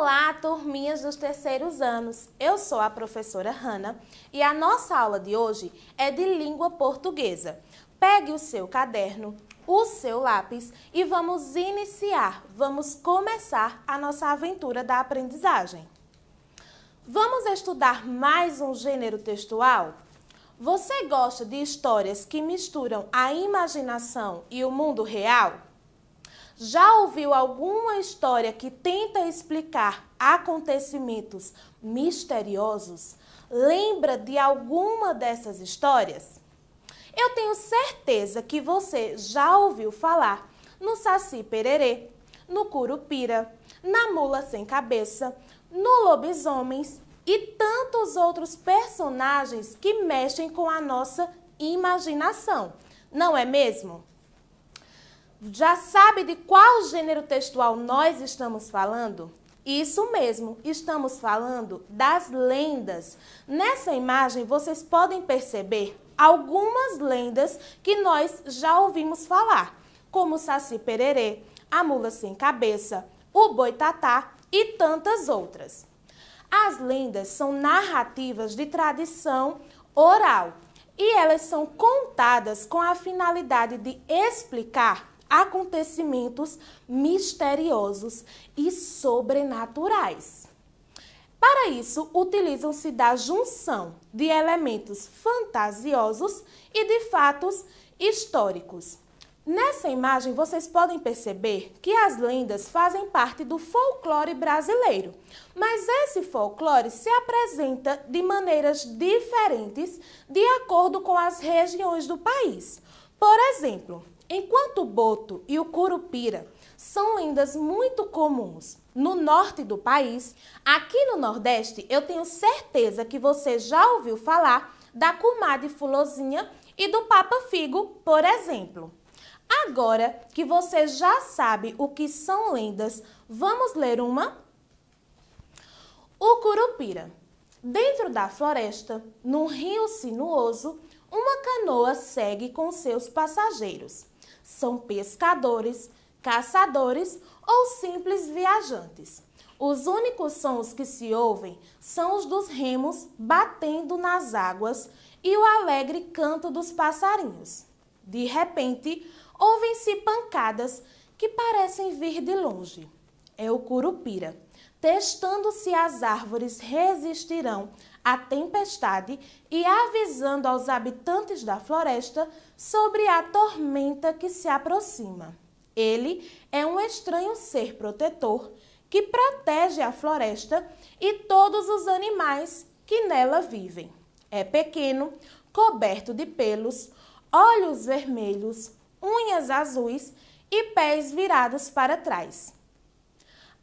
Olá, turminhas dos terceiros anos. Eu sou a professora Hanna e a nossa aula de hoje é de língua portuguesa. Pegue o seu caderno, o seu lápis e vamos começar a nossa aventura da aprendizagem. Vamos estudar mais um gênero textual? Você gosta de histórias que misturam a imaginação e o mundo real? Já ouviu alguma história que tenta explicar acontecimentos misteriosos? Lembra de alguma dessas histórias? Eu tenho certeza que você já ouviu falar no Saci Pererê, no Curupira, na Mula Sem Cabeça, no Lobisomens e tantos outros personagens que mexem com a nossa imaginação, não é mesmo? Já sabe de qual gênero textual nós estamos falando? Isso mesmo, estamos falando das lendas. Nessa imagem, vocês podem perceber algumas lendas que nós já ouvimos falar, como o Saci Pererê, a Mula Sem Cabeça, o Boitatá e tantas outras. As lendas são narrativas de tradição oral e elas são contadas com a finalidade de explicar acontecimentos misteriosos e sobrenaturais. Para isso, utilizam-se da junção de elementos fantasiosos e de fatos históricos. Nessa imagem, vocês podem perceber que as lendas fazem parte do folclore brasileiro, mas esse folclore se apresenta de maneiras diferentes de acordo com as regiões do país. Por exemplo, enquanto o Boto e o Curupira são lendas muito comuns no norte do país, aqui no Nordeste eu tenho certeza que você já ouviu falar da Comadre Fulozinha e do Papa Figo, por exemplo. Agora que você já sabe o que são lendas, vamos ler uma? O Curupira. Dentro da floresta, num rio sinuoso, uma canoa segue com seus passageiros. São pescadores, caçadores ou simples viajantes. Os únicos sons que se ouvem são os dos remos batendo nas águas e o alegre canto dos passarinhos. De repente, ouvem-se pancadas que parecem vir de longe. É o Curupira, testando se as árvores resistirão à tempestade e avisando aos habitantes da floresta sobre a tormenta que se aproxima. Ele é um estranho ser protetor que protege a floresta e todos os animais que nela vivem. É pequeno, coberto de pelos, olhos vermelhos, unhas azuis e pés virados para trás.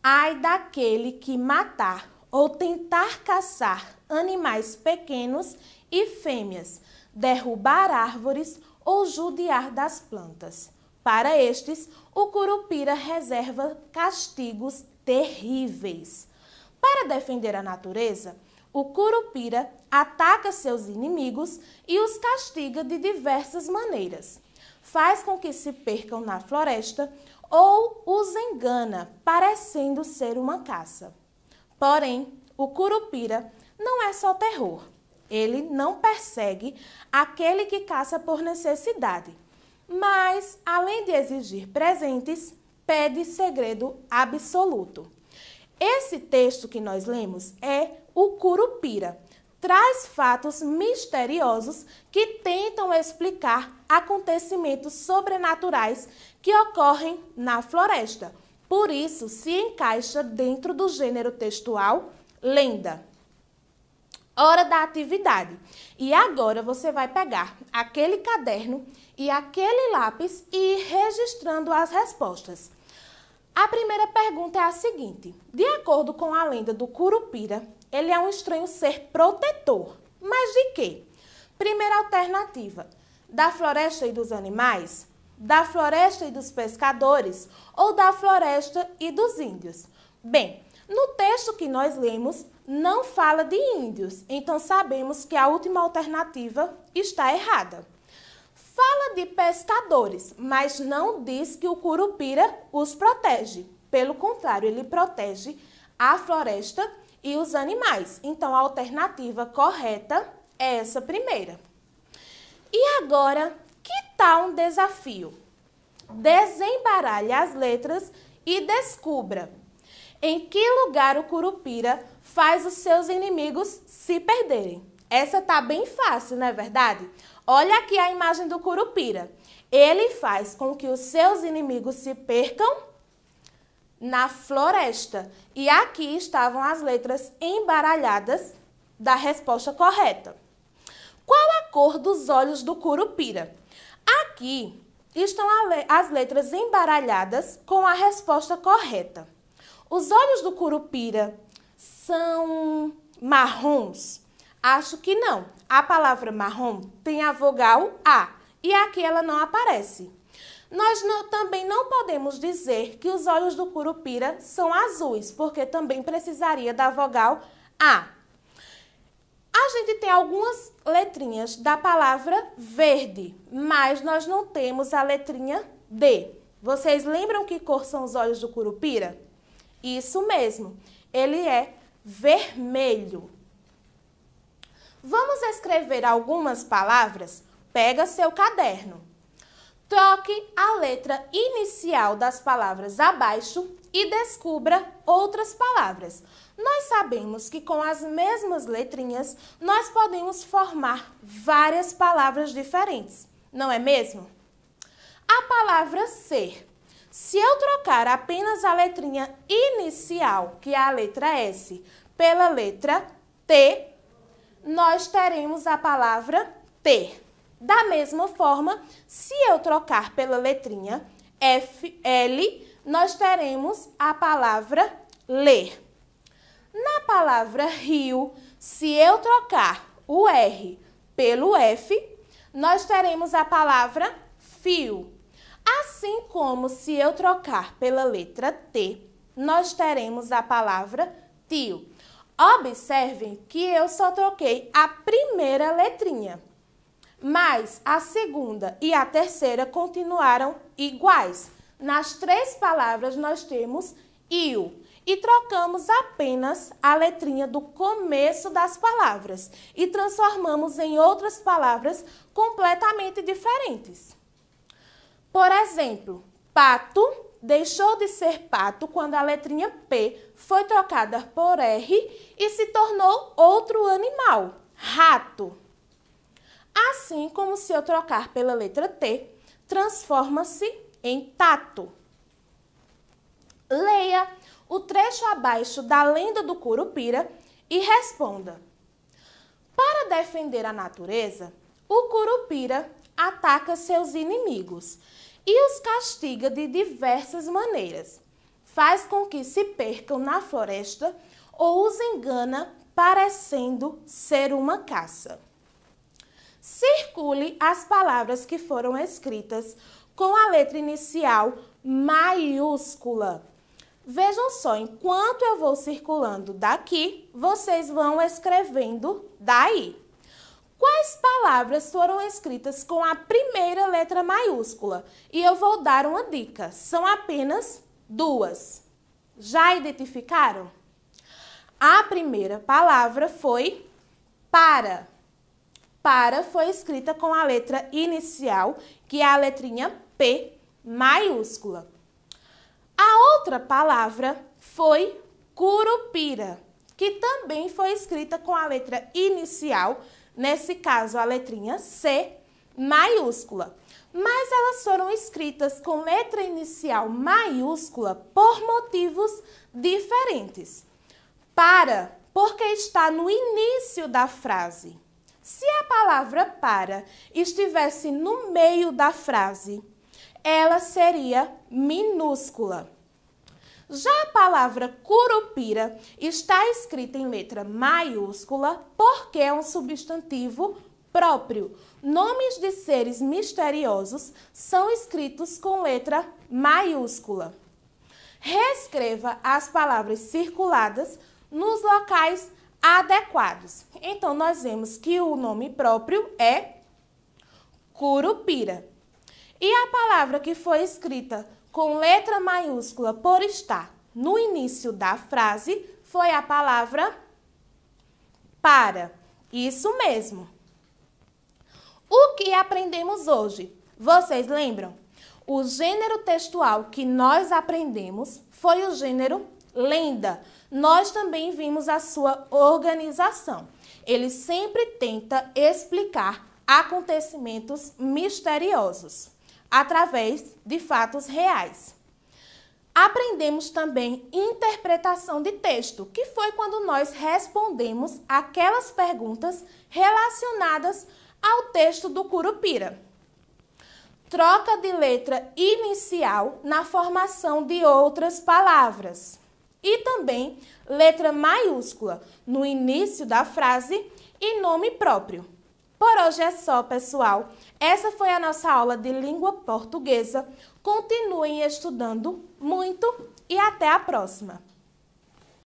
Ai daquele que matar ou tentar caçar animais pequenos e fêmeas, derrubar árvores ou judiar das plantas. Para estes, o Curupira reserva castigos terríveis. Para defender a natureza, o Curupira ataca seus inimigos e os castiga de diversas maneiras. Faz com que se percam na floresta ou os engana, parecendo ser uma caça. Porém, o Curupira não é só terror. Ele não persegue aquele que caça por necessidade, mas, além de exigir presentes, pede segredo absoluto. Esse texto que nós lemos é o Curupira. Traz fatos misteriosos que tentam explicar acontecimentos sobrenaturais que ocorrem na floresta. Por isso, se encaixa dentro do gênero textual lenda. Hora da atividade. E agora você vai pegar aquele caderno e aquele lápis e ir registrando as respostas. A primeira pergunta é a seguinte: de acordo com a lenda do Curupira, ele é um estranho ser protetor. Mas de quê? Primeira alternativa: da floresta e dos animais, da floresta e dos pescadores ou da floresta e dos índios? Bem, no texto que nós lemos, não fala de índios, então sabemos que a última alternativa está errada. Fala de pescadores, mas não diz que o Curupira os protege. Pelo contrário, ele protege a floresta e os animais. Então, a alternativa correta é essa primeira. E agora, que tal um desafio? Desembaralhe as letras e descubra em que lugar o Curupira faz os seus inimigos se perderem. Essa tá bem fácil, não é verdade? Olha aqui a imagem do Curupira. Ele faz com que os seus inimigos se percam na floresta. E aqui estavam as letras embaralhadas da resposta correta. Qual a cor dos olhos do Curupira? Aqui estão as letras embaralhadas com a resposta correta. Os olhos do Curupira são marrons? Acho que não. A palavra marrom tem a vogal A e aqui ela não aparece. Nós também não podemos dizer que os olhos do Curupira são azuis, porque também precisaria da vogal A. A gente tem algumas letrinhas da palavra verde, mas nós não temos a letrinha D. Vocês lembram que cor são os olhos do Curupira? Isso mesmo, ele é vermelho. Vamos escrever algumas palavras? Pega seu caderno. Troque a letra inicial das palavras abaixo e descubra outras palavras. Nós sabemos que com as mesmas letrinhas, nós podemos formar várias palavras diferentes, não é mesmo? A palavra ser. Se eu trocar apenas a letrinha inicial, que é a letra S, pela letra T, nós teremos a palavra ter. Da mesma forma, se eu trocar pela letrinha L, nós teremos a palavra ler. Na palavra rio, se eu trocar o R pelo F, nós teremos a palavra fio. Assim como se eu trocar pela letra T, nós teremos a palavra tio. Observem que eu só troquei a primeira letrinha, mas a segunda e a terceira continuaram iguais. Nas três palavras nós temos io e trocamos apenas a letrinha do começo das palavras e transformamos em outras palavras completamente diferentes. Por exemplo, pato deixou de ser pato quando a letrinha P foi trocada por R e se tornou outro animal, rato. Assim como se eu trocar pela letra T, transforma-se em tato. Leia o trecho abaixo da lenda do Curupira e responda. Para defender a natureza, o Curupira ataca seus inimigos e os castiga de diversas maneiras. Faz com que se percam na floresta ou os engana parecendo ser uma caça. Circule as palavras que foram escritas com a letra inicial maiúscula. Vejam só, enquanto eu vou circulando daqui, vocês vão escrevendo daí. Quais palavras foram escritas com a primeira letra maiúscula? E eu vou dar uma dica, são apenas duas. Já identificaram? A primeira palavra foi para. Para foi escrita com a letra inicial, que é a letrinha P maiúscula. A outra palavra foi Curupira, que também foi escrita com a letra inicial, nesse caso a letrinha C maiúscula. Mas elas foram escritas com letra inicial maiúscula por motivos diferentes. Para, porque está no início da frase. Se a palavra para estivesse no meio da frase, ela seria minúscula. Já a palavra Curupira está escrita em letra maiúscula porque é um substantivo próprio. Nomes de seres misteriosos são escritos com letra maiúscula. Reescreva as palavras circuladas nos locais adequados. Então, nós vemos que o nome próprio é Curupira. E a palavra que foi escrita com letra maiúscula por estar no início da frase foi a palavra para. Isso mesmo. O que aprendemos hoje? Vocês lembram? O gênero textual que nós aprendemos foi o gênero lenda. Nós também vimos a sua organização. Ele sempre tenta explicar acontecimentos misteriosos através de fatos reais. Aprendemos também interpretação de texto, que foi quando nós respondemos aquelas perguntas relacionadas ao texto do Curupira. Troca de letra inicial na formação de outras palavras. E também letra maiúscula no início da frase e nome próprio. Por hoje é só, pessoal. Essa foi a nossa aula de língua portuguesa. Continuem estudando muito e até a próxima!